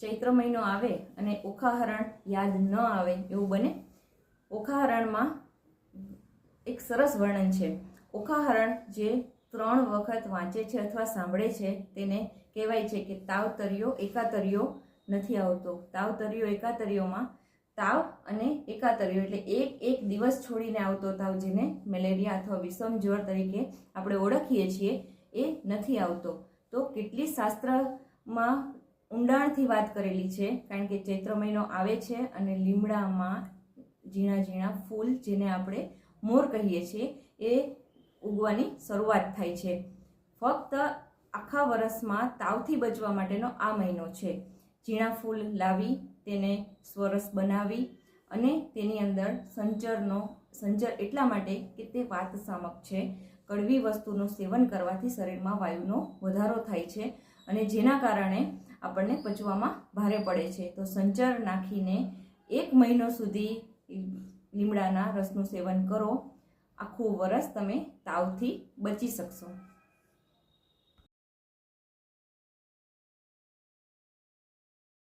ચૈત્ર મહિનો આવે અને ઓખાહરણ યાદ ન આવે એવું બને? ઓખાહરણમાં એક સરસ વર્ણન છે. ઓખાહરણ જે 3 વખત વાંચે છે અથવા સાંભળે છે તેને કહેવાય છે કે તાવતરિયો એકાતરિયો નથી આવતો. તાવતરિયો એકાતરિયોમાં તાવ અને એકાતરિયો એટલે એક દિવસ છોડીને આવતો તાવ, જેને મેલેરિયા અથવા વિષમ જ્વર તરીકે આપણે ઓળખીએ છીએ, એ નથી આવતો. તો કેટલી શાસ્ત્રમાં ઊંડાણથી વાત કરેલી છે, કારણ કે ચૈત્ર મહિનો આવે છે અને લીમડામાં ઝીણા ઝીણા ફૂલ, જેને આપણે મોર કહીએ છીએ, એ ઉગવાની શરૂઆત થાય છે. ફક્ત આખા વર્ષમાં તાવથી બચવા માટેનો આ મહિનો છે. ઝીણા ફૂલ લાવી તેને સ્વરસ બનાવી અને તેની અંદર સંચર એટલા માટે કે તે વાતશામક છે. કડવી વસ્તુનું સેવન કરવાથી શરીરમાં વાયુનો વધારો થાય છે અને જેના કારણે આપણને પચવામાં ભારે પડે છે. તો સંચર નાખીને 1 મહિનો સુધી લીમડાના રસનું સેવન કરો. આખું વરસ તમે તાવથી બચી શકશો.